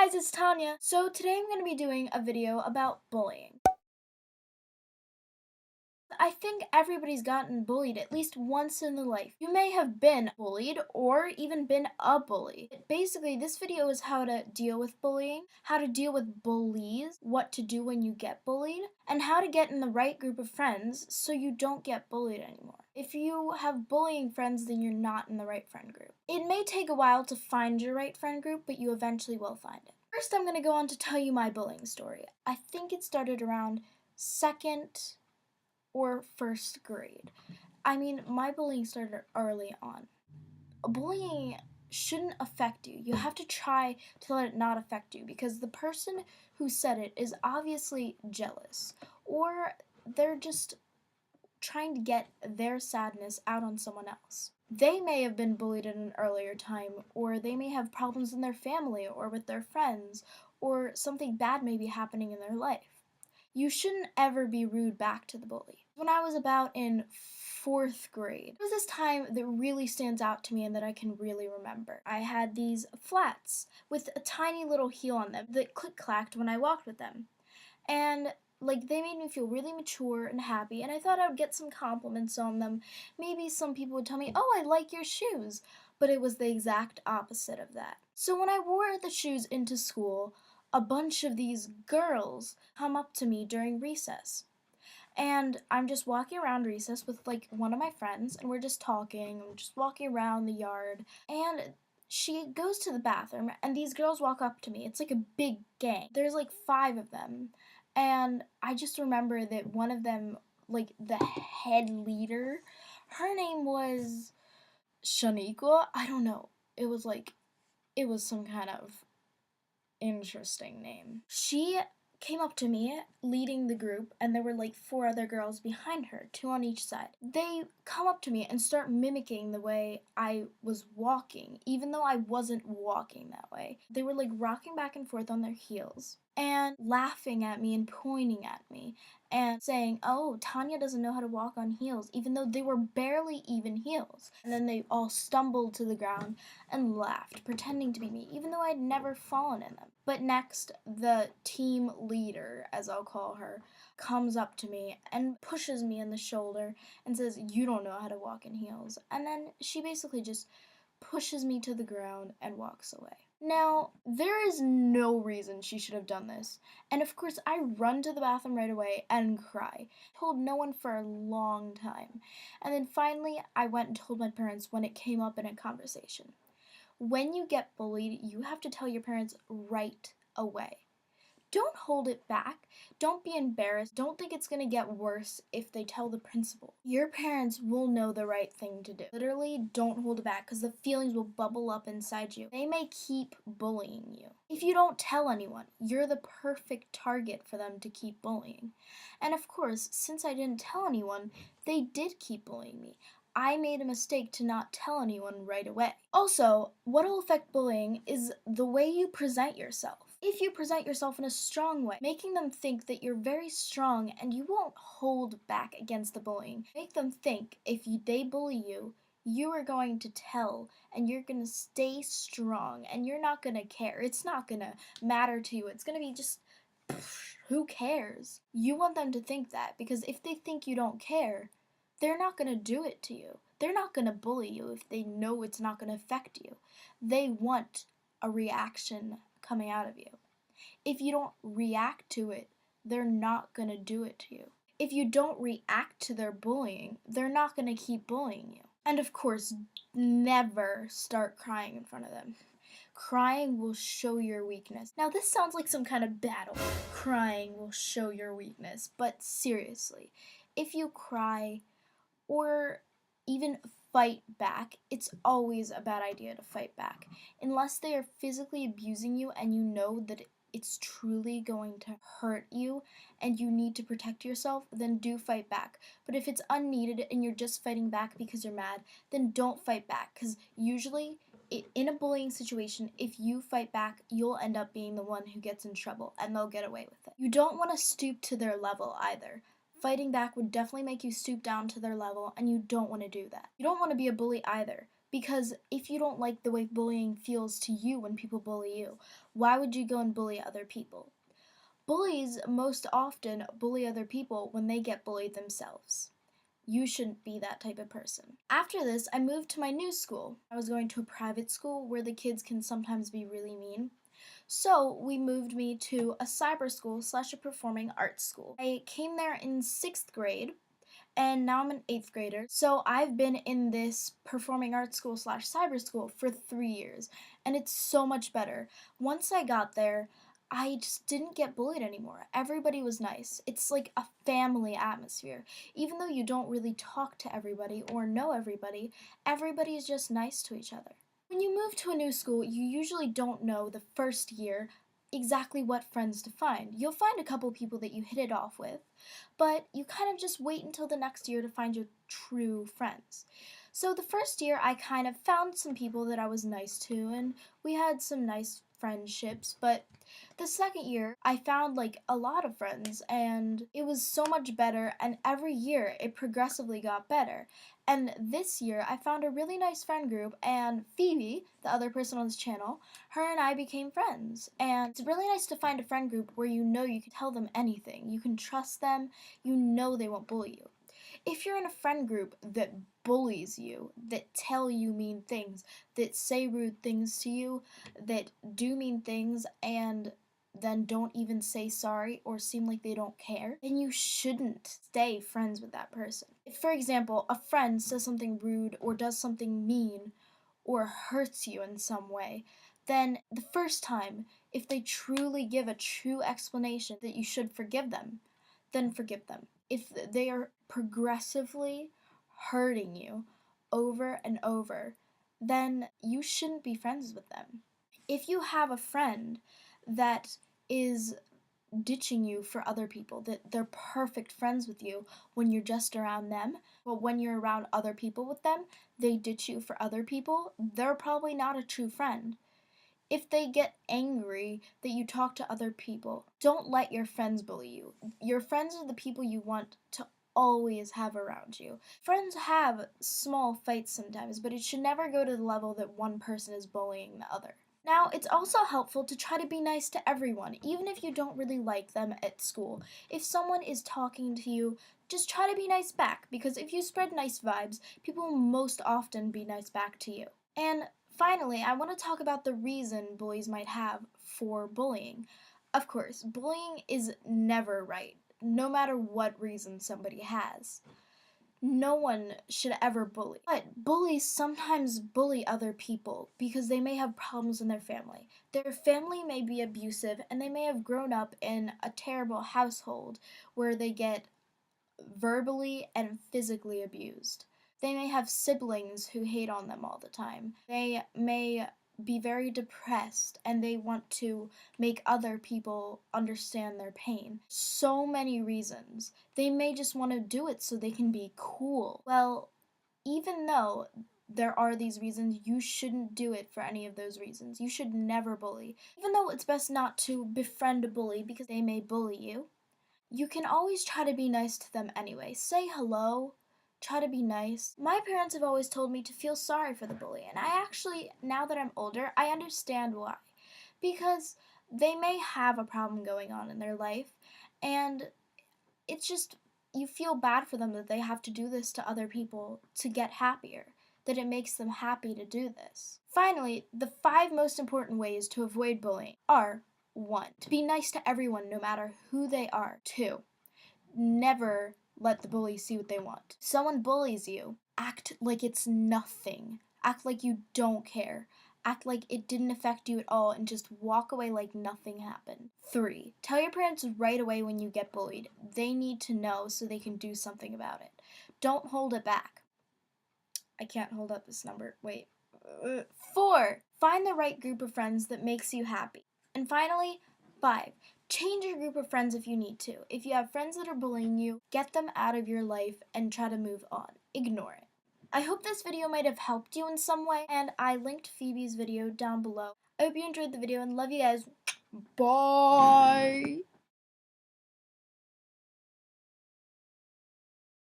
guys, it's Tanya. So today I'm going to be doing a video about bullying. I think everybody's gotten bullied at least once in their life. You may have been bullied or even been a bully. Basically, this video is how to deal with bullying, how to deal with bullies, what to do when you get bullied, and how to get in the right group of friends so you don't get bullied anymore. If you have bullying friends, then you're not in the right friend group. It may take a while to find your right friend group, but you eventually will find it. First, I'm going to go on to tell you my bullying story. I think it started around second or first grade. I mean, my bullying started early on. Bullying shouldn't affect you. You have to try to let it not affect you because the person who said it is obviously jealous or they're just trying to get their sadness out on someone else. They may have been bullied at an earlier time, or they may have problems in their family or with their friends, or something bad may be happening in their life. You shouldn't ever be rude back to the bully. When I was about in fourth grade, there was this time that really stands out to me and that I can really remember. I had these flats with a tiny little heel on them that click-clacked when I walked with them. And they made me feel really mature and happy, and I thought I would get some compliments on them. Maybe some people would tell me, "Oh, I like your shoes," but it was the exact opposite of that. So when I wore the shoes into school, a bunch of these girls come up to me during recess. And I'm just walking around recess with one of my friends, and we're just talking, and we're just walking around the yard, and she goes to the bathroom, and these girls walk up to me. It's like a big gang. There's like 5 of them. And I just remember that one of them, the head leader, her name was Shaniqua. I don't know. It was some kind of interesting name. She came up to me leading the group, and there were 4 other girls behind her, 2 on each side. They come up to me and start mimicking the way I was walking, even though I wasn't walking that way. They were rocking back and forth on their heels and laughing at me and pointing at me and saying, "Oh, Tanya doesn't know how to walk on heels," even though they were barely even heels. And then they all stumbled to the ground and laughed, pretending to be me, even though I'd never fallen in them. But next, the team leader, as I'll call her, comes up to me and pushes me in the shoulder and says, "You don't know how to walk in heels." And then she basically just pushes me to the ground and walks away. Now, there is no reason she should have done this. And of course, I run to the bathroom right away and cry. Told no one for a long time. And then finally, I went and told my parents when it came up in a conversation. When you get bullied, you have to tell your parents right away. Don't hold it back. Don't be embarrassed. Don't think it's going to get worse if they tell the principal. Your parents will know the right thing to do. Literally, don't hold it back because the feelings will bubble up inside you. They may keep bullying you. If you don't tell anyone, you're the perfect target for them to keep bullying. And of course, since I didn't tell anyone, they did keep bullying me. I made a mistake to not tell anyone right away. Also, what will affect bullying is the way you present yourself. If you present yourself in a strong way, making them think that you're very strong and you won't hold back against the bullying. Make them think they bully you, you are going to tell and you're going to stay strong and you're not going to care. It's not going to matter to you. It's going to be just, who cares? You want them to think that because if they think you don't care, they're not going to do it to you. They're not going to bully you if they know it's not going to affect you. They want a reaction coming out of you. If you don't react to it, they're not going to do it to you. If you don't react to their bullying, they're not going to keep bullying you. And of course, never start crying in front of them. Crying will show your weakness. Now, this sounds like some kind of battle. Crying will show your weakness. But seriously, if you cry or even fight back, it's always a bad idea to fight back. Unless they are physically abusing you and you know that it's truly going to hurt you and you need to protect yourself, then do fight back. But if it's unneeded and you're just fighting back because you're mad, then don't fight back, because usually in a bullying situation, if you fight back, you'll end up being the one who gets in trouble and they'll get away with it. You don't want to stoop to their level either. Fighting back would definitely make you stoop down to their level, and you don't want to do that. You don't want to be a bully either, Because if you don't like the way bullying feels to you when people bully you, why would you go and bully other people? Bullies most often bully other people when they get bullied themselves. You shouldn't be that type of person. After this, I moved to my new school. I was going to a private school where the kids can sometimes be really mean. So we moved me to a cyber school / a performing arts school. I came there in 6th grade, and now I'm an 8th grader. So I've been in this performing arts school / cyber school for 3 years, and it's so much better. Once I got there, I just didn't get bullied anymore. Everybody was nice. It's like a family atmosphere. Even though you don't really talk to everybody or know everybody, everybody is just nice to each other. When you move to a new school, you usually don't know the first year exactly what friends to find. You'll find a couple people that you hit it off with, but you kind of just wait until the next year to find your true friends. So the first year, I kind of found some people that I was nice to, and we had some nice friendships, but the second year, I found like a lot of friends, and it was so much better, and every year it progressively got better. And this year, I found a really nice friend group, and Phoebe, the other person on this channel, her and I became friends. And it's really nice to find a friend group where you know you can tell them anything. You can trust them, you know they won't bully you. If you're in a friend group that bullies you, that tell you mean things, that say rude things to you, that do mean things, and then don't even say sorry or seem like they don't care, then you shouldn't stay friends with that person. If, for example, a friend says something rude or does something mean or hurts you in some way, then the first time, if they truly give a true explanation that you should forgive them, then forgive them. If they are progressively hurting you over and over, then you shouldn't be friends with them. If you have a friend that is ditching you for other people, that they're perfect friends with you when you're just around them, but when you're around other people with them, they ditch you for other people, they're probably not a true friend. If they get angry that you talk to other people, don't let your friends bully you. Your friends are the people you want to always have around you. Friends have small fights sometimes, but it should never go to the level that one person is bullying the other. Now, it's also helpful to try to be nice to everyone, even if you don't really like them at school. If someone is talking to you, just try to be nice back, because if you spread nice vibes, people will most often be nice back to you. And finally, I want to talk about the reason bullies might have for bullying. Of course, bullying is never right, no matter what reason somebody has. No one should ever bully. But bullies sometimes bully other people because they may have problems in their family. Their family may be abusive, and they may have grown up in a terrible household where they get verbally and physically abused. They may have siblings who hate on them all the time. They may be very depressed and they want to make other people understand their pain. So many reasons. They may just want to do it so they can be cool. Well, even though there are these reasons, you shouldn't do it for any of those reasons. You should never bully. Even though it's best not to befriend a bully because they may bully you, you can always try to be nice to them anyway. Say hello. Try to be nice. My parents have always told me to feel sorry for the bully, and I actually, now that I'm older, I understand why. Because they may have a problem going on in their life, and it's just, you feel bad for them that they have to do this to other people to get happier, that it makes them happy to do this. Finally, the 5 most important ways to avoid bullying are: 1. To be nice to everyone no matter who they are. 2. Never let the bully see what they want. Someone bullies you, act like it's nothing. Act like you don't care. Act like it didn't affect you at all and just walk away like nothing happened. 3. Tell your parents right away when you get bullied. They need to know so they can do something about it. Don't hold it back. I can't hold up this number. Wait. 4. Find the right group of friends that makes you happy. And finally, 5. Change your group of friends if you need to. If you have friends that are bullying you, get them out of your life and try to move on. Ignore it. I hope this video might have helped you in some way, and I linked Phoebe's video down below. I hope you enjoyed the video and love you guys. Bye!